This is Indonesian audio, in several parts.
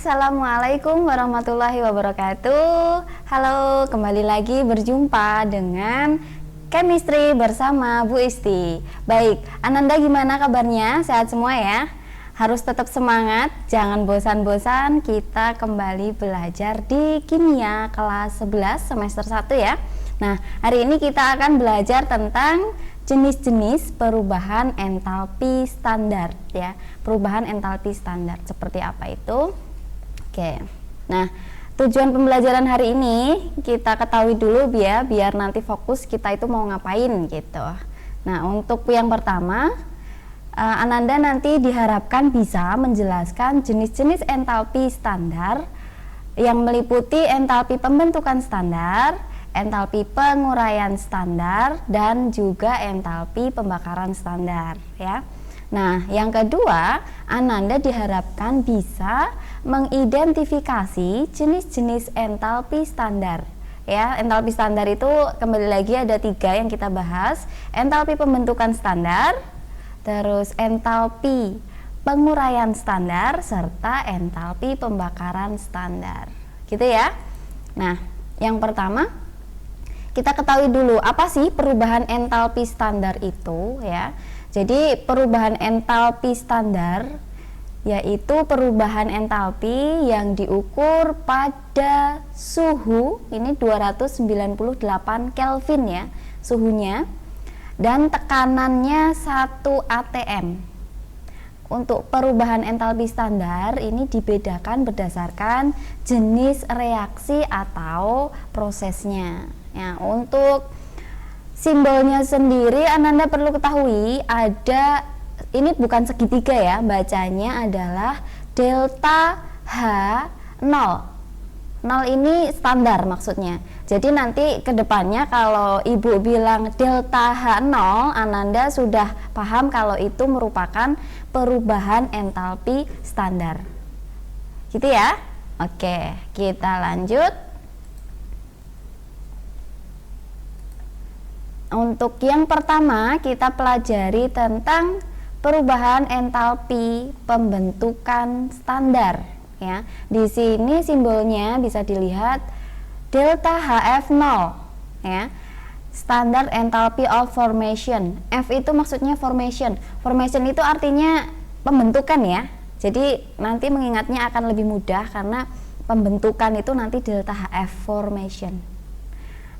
Assalamualaikum warahmatullahi wabarakatuh. Halo, kembali lagi berjumpa dengan Chemistry bersama Bu Isti. Baik, Ananda gimana kabarnya? Sehat semua ya? Harus tetap semangat, jangan bosan-bosan. Kita kembali belajar di kimia kelas 11 semester 1 ya. Nah, hari ini kita akan belajar tentang jenis-jenis perubahan entalpi standar ya. Perubahan entalpi standar seperti apa itu? Oke. Nah, tujuan pembelajaran hari ini kita ketahui dulu biar nanti fokus kita itu mau ngapain gitu. Nah, untuk yang pertama, Ananda nanti diharapkan bisa menjelaskan jenis-jenis entalpi standar yang meliputi entalpi pembentukan standar, entalpi penguraian standar, dan juga entalpi pembakaran standar ya. Nah, yang kedua, Ananda diharapkan bisa mengidentifikasi jenis-jenis entalpi standar ya. Entalpi standar itu kembali lagi ada 3 yang kita bahas: entalpi pembentukan standar, terus entalpi penguraian standar, serta entalpi pembakaran standar gitu ya. Nah, yang pertama kita ketahui dulu apa sih perubahan entalpi standar itu ya. Jadi perubahan entalpi standar yaitu perubahan entalpi yang diukur pada suhu ini 298 Kelvin ya suhunya, dan tekanannya 1 atm. Untuk perubahan entalpi standar ini dibedakan berdasarkan jenis reaksi atau prosesnya. Ya, untuk simbolnya sendiri Ananda perlu ketahui ada, ini bukan segitiga ya, bacanya adalah delta H0. 0 ini standar maksudnya. Jadi nanti kedepannya kalau ibu bilang delta H0, Ananda sudah paham kalau itu merupakan perubahan entalpi standar. Gitu ya. Oke, kita lanjut. Untuk yang pertama kita pelajari tentang perubahan entalpi pembentukan standar ya. Di sini simbolnya bisa dilihat delta HF0 ya. Standard enthalpy of formation. F itu maksudnya formation. Formation itu artinya pembentukan ya. Jadi nanti mengingatnya akan lebih mudah karena pembentukan itu nanti delta HF formation.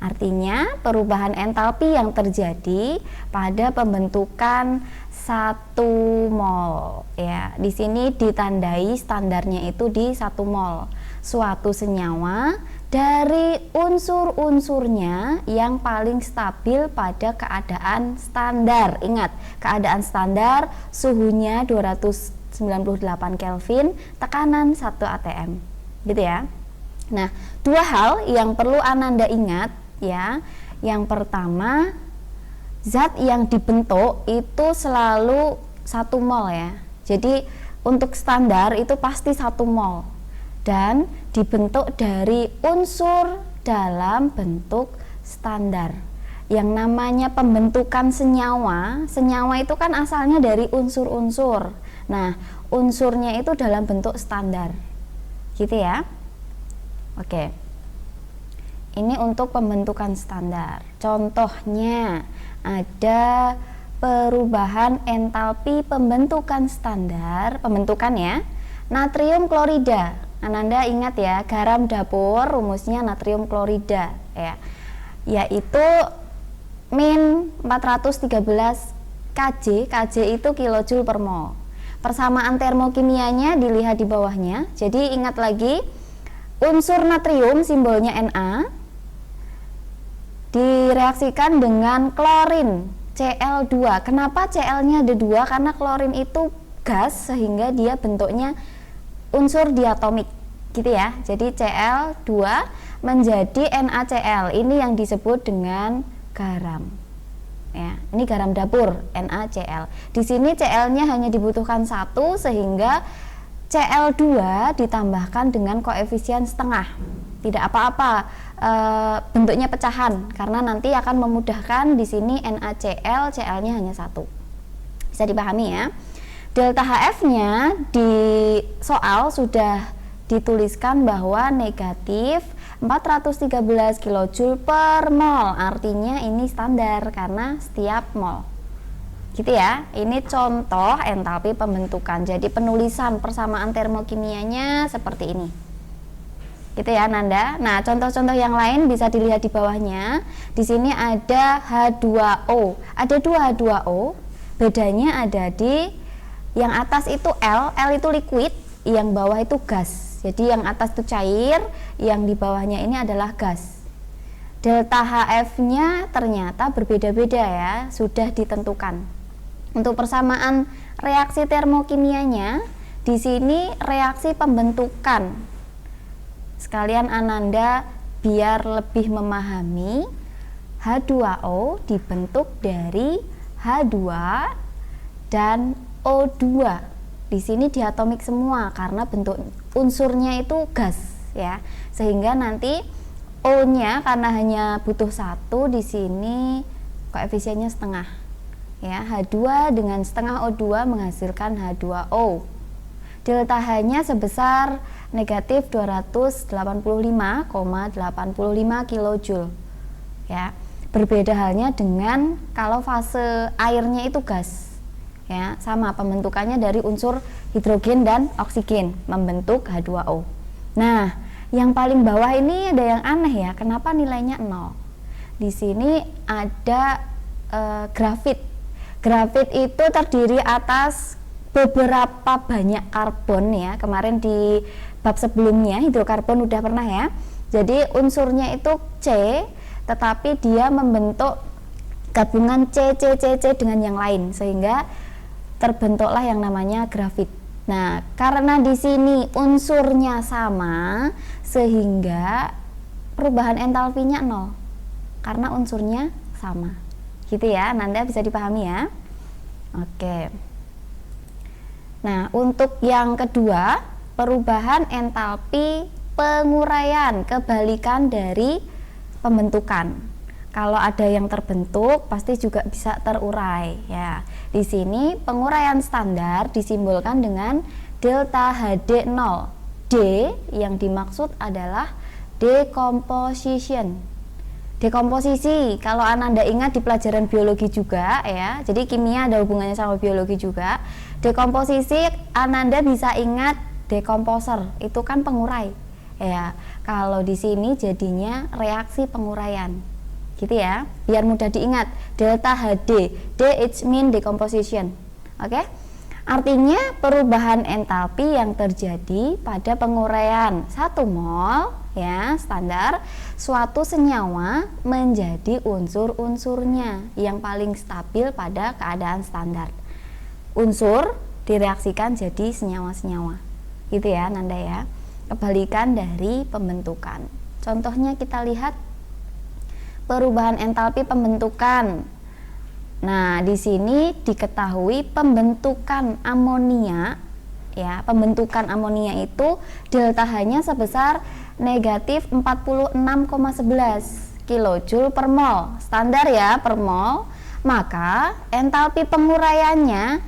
Artinya perubahan entalpi yang terjadi pada pembentukan 1 mol ya. Di sini ditandai standarnya itu di 1 mol. Suatu senyawa dari unsur-unsurnya yang paling stabil pada keadaan standar. Ingat, keadaan standar suhunya 298 Kelvin, tekanan 1 atm. Gitu ya. Nah, 2 hal yang perlu Ananda ingat ya. Yang pertama, zat yang dibentuk itu selalu 1 mol ya. Jadi untuk standar itu pasti 1 mol dan dibentuk dari unsur dalam bentuk standar. Yang namanya pembentukan senyawa, senyawa itu kan asalnya dari unsur-unsur. Nah, unsurnya itu dalam bentuk standar. Gitu ya. Oke. Ini untuk pembentukan standar. Contohnya ada perubahan entalpi pembentukan standar, pembentukan ya, natrium klorida. Ananda ingat ya, garam dapur rumusnya natrium klorida ya. Yaitu min 413 Kj, Kj itu kilojoule per mol. Persamaan termokimianya dilihat di bawahnya. Jadi ingat lagi, unsur natrium simbolnya Na direaksikan dengan klorin Cl2. Kenapa Cl-nya ada 2? Karena klorin itu gas sehingga dia bentuknya unsur diatomik gitu ya. Jadi Cl2 menjadi NaCl. Ini yang disebut dengan garam. Ya, ini garam dapur NaCl. Di sini Cl-nya hanya dibutuhkan 1 sehingga Cl2 ditambahkan dengan koefisien setengah. Tidak apa-apa, bentuknya pecahan karena nanti akan memudahkan. Di sini NaCl, Cl-nya hanya 1. Bisa dipahami ya. Delta HF-nya di soal sudah dituliskan bahwa negatif 413 kJ per mol. Artinya ini standar karena setiap mol. Gitu ya. Ini contoh entalpi pembentukan. Jadi penulisan persamaan termokimianya seperti ini. Gitu ya Nanda. Nah, contoh-contoh yang lain bisa dilihat di bawahnya. Di sini ada H2O. Ada 2 H2O. Bedanya ada di yang atas itu L itu liquid, yang bawah itu gas. Jadi yang atas itu cair, yang di bawahnya ini adalah gas. Delta HF-nya ternyata berbeda-beda ya, sudah ditentukan. Untuk persamaan reaksi termokimianya, di sini reaksi pembentukan. Sekalian Ananda biar lebih memahami, H2O dibentuk dari H2 dan O2. Di sini diatomik semua karena bentuk unsurnya itu gas ya. Sehingga nanti O-nya karena hanya butuh 1, di sini koefisiennya setengah. Ya, H2 dengan setengah O2 menghasilkan H2O. Delta H-nya sebesar negatif 285,85 kJ. Ya. Berbeda halnya dengan kalau fase airnya itu gas. Ya, sama pembentukannya dari unsur hidrogen dan oksigen membentuk H2O. Nah, yang paling bawah ini ada yang aneh ya, kenapa nilainya 0? Di sini ada grafit. Grafit itu terdiri atas beberapa banyak karbon ya. Kemarin di bab sebelumnya hidrokarbon udah pernah ya. Jadi unsurnya itu C, tetapi dia membentuk gabungan C dengan yang lain sehingga terbentuklah yang namanya grafit. Nah, karena di sini unsurnya sama sehingga perubahan entalpinya 0 karena unsurnya sama. Gitu ya, Nanda bisa dipahami ya. Oke. Nah, untuk yang kedua, perubahan entalpi penguraian, kebalikan dari pembentukan. Kalau ada yang terbentuk pasti juga bisa terurai ya. Di sini penguraian standar disimbolkan dengan delta HD0. D yang dimaksud adalah decomposition. Dekomposisi, kalau Ananda ingat di pelajaran biologi juga ya. Jadi kimia ada hubungannya sama biologi juga. Dekomposisi Ananda bisa ingat decomposer, itu kan pengurai. Ya, kalau di sini jadinya reaksi penguraian. Gitu ya, biar mudah diingat. Delta HD, D it mean decomposition. Oke? Artinya perubahan entalpi yang terjadi pada penguraian 1 mol ya, standar suatu senyawa menjadi unsur-unsurnya yang paling stabil pada keadaan standar. Unsur direaksikan jadi senyawa-senyawa. Gitu ya, Nanda ya. Kebalikan dari pembentukan. Contohnya kita lihat perubahan entalpi pembentukan. Nah, di sini diketahui pembentukan amonia ya, pembentukan amonia itu delta H-nya sebesar negatif 46,11 kJ per mol. Standar ya per mol. Maka entalpi penguraiannya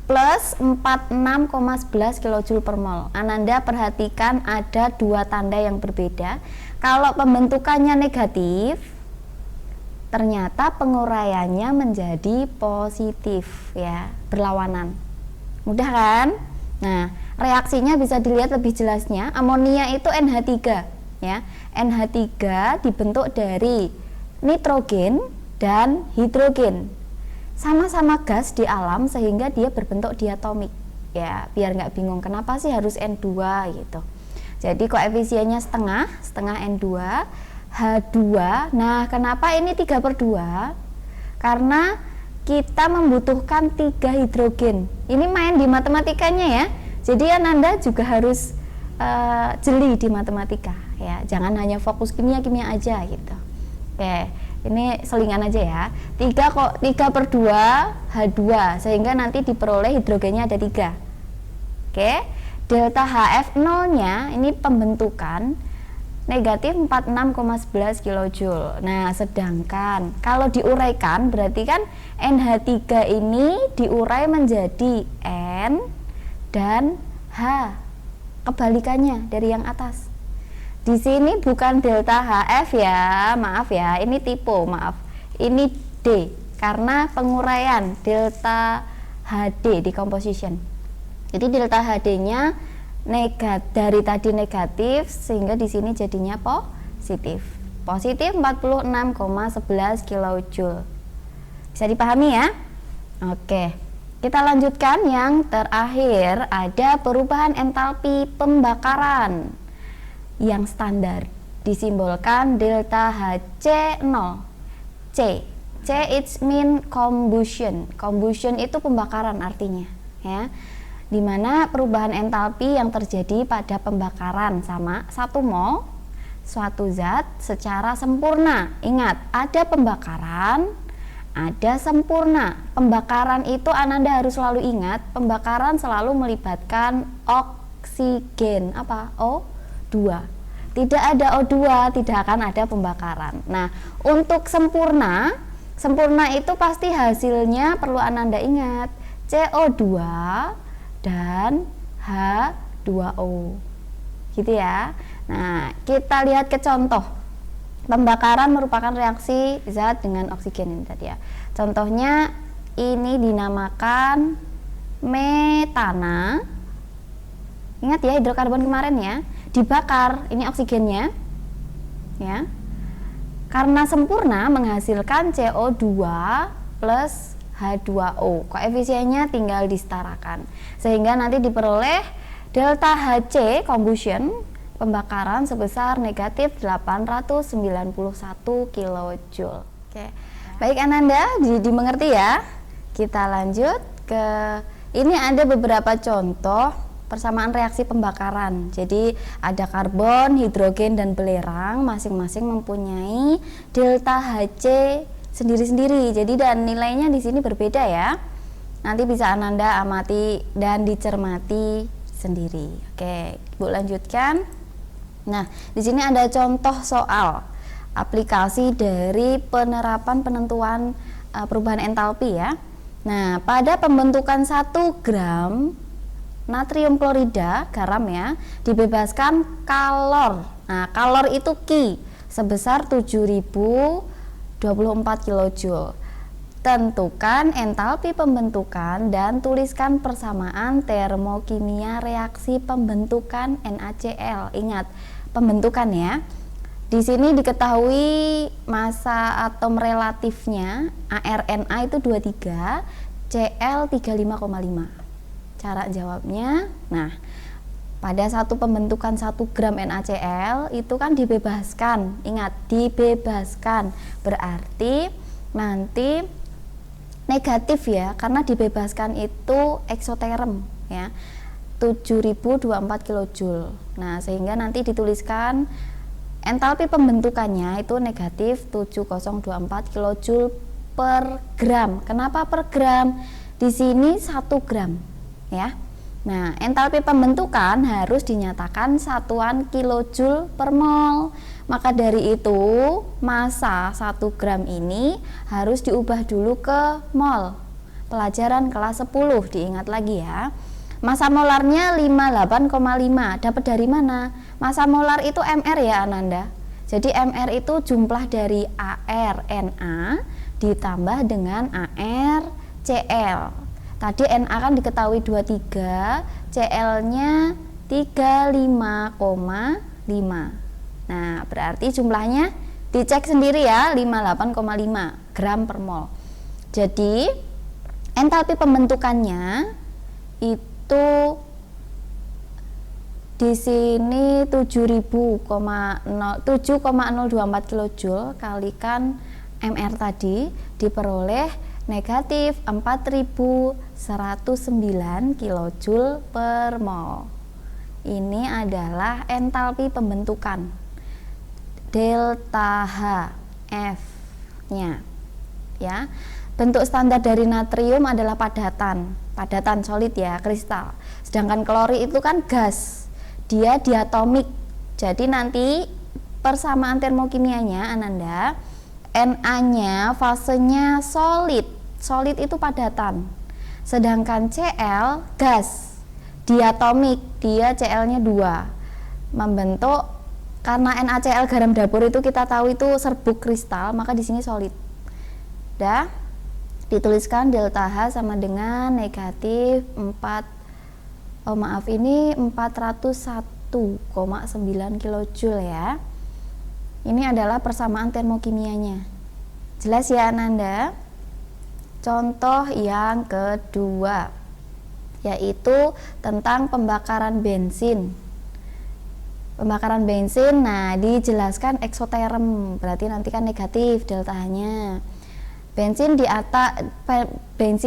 plus 46,11 kJ per mol. Ananda perhatikan ada 2 tanda yang berbeda. Kalau pembentukannya negatif, ternyata penguraiannya menjadi positif ya, berlawanan. Mudah kan? Nah, reaksinya bisa dilihat lebih jelasnya. Amonia itu NH3 ya. NH3 dibentuk dari nitrogen dan hidrogen. Sama-sama gas di alam sehingga dia berbentuk diatomik. Ya, biar nggak bingung kenapa sih harus N2 gitu. Jadi koefisiennya setengah N2, H2. Nah, kenapa ini 3/2? Karena kita membutuhkan 3 hidrogen. Ini main di matematikanya ya. Jadi Ananda juga harus jeli di matematika ya. Jangan hanya fokus kimia aja gitu. Oke, ini selingan aja ya. 3/2 H2 sehingga nanti diperoleh hidrogennya ada 3. Oke. Delta HF0 nya ini pembentukan negatif 46,11 kJ. Nah, sedangkan kalau diuraikan berarti kan NH3 ini diurai menjadi N dan H. kebalikannya dari yang atas. Di sini bukan delta HF ya, maaf ya, ini typo, maaf. Ini D karena penguraian delta HD decomposition. Jadi delta HD-nya dari tadi negatif sehingga di sini jadinya positif. Positif 46,11 kilojoule. Bisa dipahami ya? Oke. Kita lanjutkan yang terakhir, ada perubahan entalpi pembakaran yang standar disimbolkan delta HC0. C it's mean combustion. Combustion itu pembakaran artinya, ya. Dimana perubahan entalpi yang terjadi pada pembakaran sama 1 mol suatu zat secara sempurna. Ingat, ada pembakaran, ada sempurna. Pembakaran itu Ananda harus selalu ingat, pembakaran selalu melibatkan oksigen. Apa? O2. Tidak ada O2, tidak akan ada pembakaran. Nah, untuk sempurna itu pasti hasilnya perlu Ananda ingat, CO2 dan H2O. Gitu ya. Nah, kita lihat ke contoh. Pembakaran merupakan reaksi zat dengan oksigen ini tadi ya. Contohnya ini dinamakan metana. Ingat ya, hidrokarbon kemarin ya, dibakar, ini oksigennya ya. Karena sempurna menghasilkan CO2 plus H2O. Koefisiennya tinggal disetarakan. Sehingga nanti diperoleh delta Hc combustion pembakaran sebesar negatif 891 kilojoule. Oke. Baik Ananda, dimengerti ya. Kita lanjut ke ini, ada beberapa contoh persamaan reaksi pembakaran. Jadi ada karbon, hidrogen dan belerang masing-masing mempunyai delta Hc sendiri-sendiri. Jadi dan nilainya di sini berbeda ya. Nanti bisa Ananda amati dan dicermati sendiri. Oke, Bu lanjutkan. Nah, di sini ada contoh soal aplikasi dari penerapan penentuan perubahan entalpi ya. Nah, pada pembentukan 1 gram natrium klorida, garam ya, dibebaskan kalor. Nah, kalor itu Ki sebesar 7024 kilojoule. Tentukan entalpi pembentukan dan tuliskan persamaan termokimia reaksi pembentukan NaCl. Ingat, pembentukan ya. Di sini diketahui massa atom relatifnya ARNA itu 23, Cl 35,5. Cara jawabnya, nah pada satu pembentukan 1 gram NaCl itu kan dibebaskan, ingat dibebaskan, berarti nanti negatif ya, karena dibebaskan itu eksoterm ya, 7024 kilojoule. Nah sehingga nanti dituliskan entalpi pembentukannya itu negatif 7024 kilojoule per gram. Kenapa per gram? Di sini 1 gram ya. Nah, entalpi pembentukan harus dinyatakan satuan kilojoule per mol. Maka dari itu, massa 1 gram ini harus diubah dulu ke mol. Pelajaran kelas 10, diingat lagi ya. Massa molarnya 58,5. Dapat dari mana? Massa molar itu Mr ya Ananda. Jadi Mr itu jumlah dari ARNA ditambah dengan ARCl. Tadi Na kan diketahui 23, Cl-nya 35,5. Nah, berarti jumlahnya dicek sendiri ya, 58,5 gram per mol. Jadi, entalpi pembentukannya itu di sini 7,024 kilojoule kalikan Mr tadi diperoleh negatif 4109 kilojoule per mol. Ini adalah entalpi pembentukan delta HF nya ya. Bentuk standar dari natrium adalah padatan solid ya, kristal. Sedangkan klori itu kan gas, dia diatomik. Jadi nanti persamaan termokimianya Ananda, Na-nya fasenya solid itu padatan, sedangkan Cl gas, diatomik, dia Cl-nya 2, membentuk, karena NaCl garam dapur itu kita tahu itu serbuk kristal, maka di sini solid. Dah, dituliskan delta H sama dengan negatif 401,9 kilojoule ya. Ini adalah persamaan termokimianya. Jelas ya Ananda? Contoh yang kedua, yaitu tentang pembakaran bensin. Pembakaran bensin, nah dijelaskan eksoterm, berarti nanti kan negatif delta H-nya. Bensin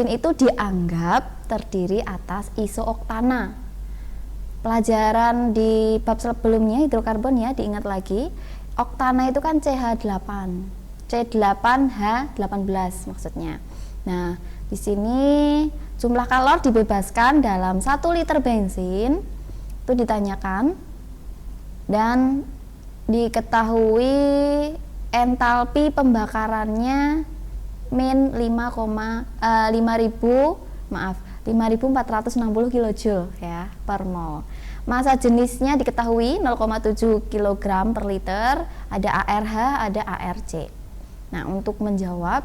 itu dianggap terdiri atas isooktana. Pelajaran di bab sebelumnya hidrokarbon ya, diingat lagi. Oktana itu kan CH8, C8H18 maksudnya. Nah, di sini jumlah kalor dibebaskan dalam 1 liter bensin itu ditanyakan, dan diketahui entalpi pembakarannya min 5.460 kilojoule ya per mol. Masa jenisnya diketahui 0,7 kg per liter, ada ARH, ada ARC. Nah, untuk menjawab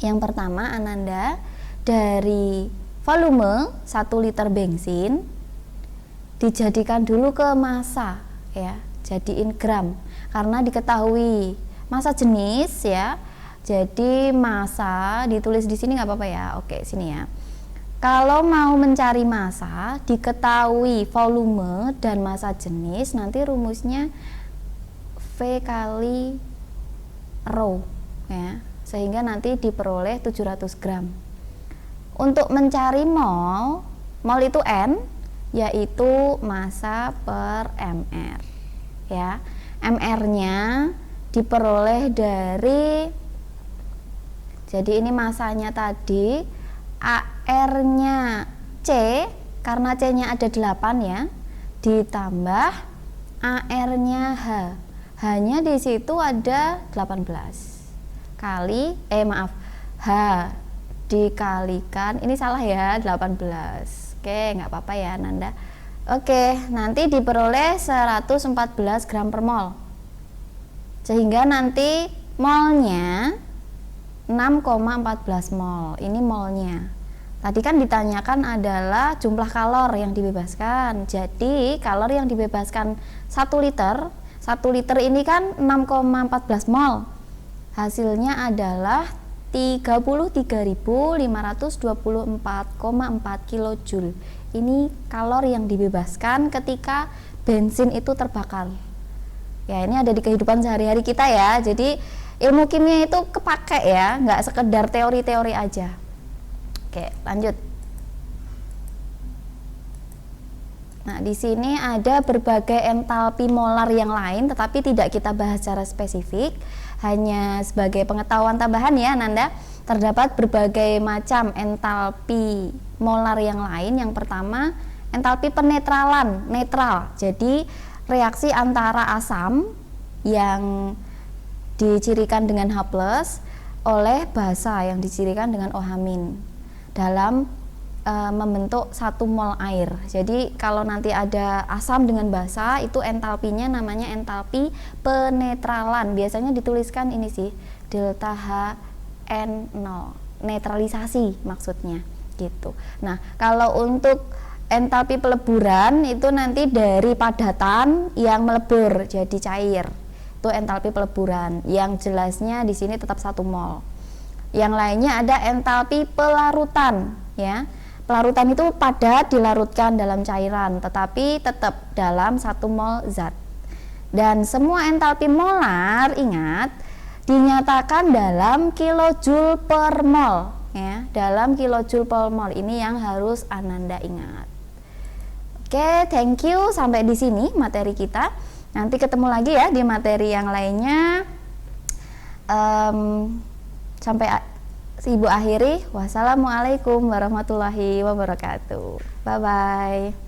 yang pertama Ananda, dari volume 1 liter bensin dijadikan dulu ke massa ya, jadiin gram, karena diketahui massa jenis ya. Jadi massa ditulis di sini nggak apa-apa ya. Oke, sini ya. Kalau mau mencari massa, diketahui volume dan massa jenis, nanti rumusnya V kali rho ya, sehingga nanti diperoleh 700 gram. Untuk mencari mol, mol itu N, yaitu massa per mr ya. Mr-nya diperoleh dari, jadi ini massanya tadi, AR-nya C, karena C-nya ada 8 ya, ditambah AR-nya H. H-nya di situ ada 18 kali H dikalikan, ini salah ya, 18. Oke, nggak apa-apa ya Nanda. Oke, nanti diperoleh 114 gram per mol, sehingga nanti molnya 6,14 mol. Ini molnya. Tadi kan ditanyakan adalah jumlah kalor yang dibebaskan. Jadi kalor yang dibebaskan 1 liter, 1 liter ini kan 6,14 mol. Hasilnya adalah 33.524,4 kilojoule. Ini kalor yang dibebaskan ketika bensin itu terbakar. Ya, ini ada di kehidupan sehari-hari kita ya. Jadi ilmu kimia itu kepake ya, nggak sekedar teori-teori aja. Oke, lanjut. Nah, di sini ada berbagai entalpi molar yang lain, tetapi tidak kita bahas secara spesifik. Hanya sebagai pengetahuan tambahan ya Nanda, terdapat berbagai macam entalpi molar yang lain. Yang pertama, entalpi penetralan, netral. Jadi reaksi antara asam yang dicirikan dengan H+ oleh basa yang dicirikan dengan OH- dalam membentuk 1 mol air. Jadi kalau nanti ada asam dengan basa, itu entalpinya namanya entalpi penetralan. Biasanya dituliskan ini sih, delta HN0, netralisasi maksudnya gitu. Nah, kalau untuk entalpi peleburan itu nanti dari padatan yang melebur jadi cair. Itu entalpi peleburan. Yang jelasnya di sini tetap 1 mol. Yang lainnya ada entalpi pelarutan ya. Pelarutan itu padat dilarutkan dalam cairan, tetapi tetap dalam 1 mol zat. Dan semua entalpi molar, ingat, dinyatakan dalam kilojoule per mol ya, dalam kilojoule per mol. Ini yang harus Ananda ingat. Oke, thank you, sampai di sini materi kita. Nanti ketemu lagi ya di materi yang lainnya. Sampai Ibu akhiri, wassalamualaikum warahmatullahi wabarakatuh. Bye bye.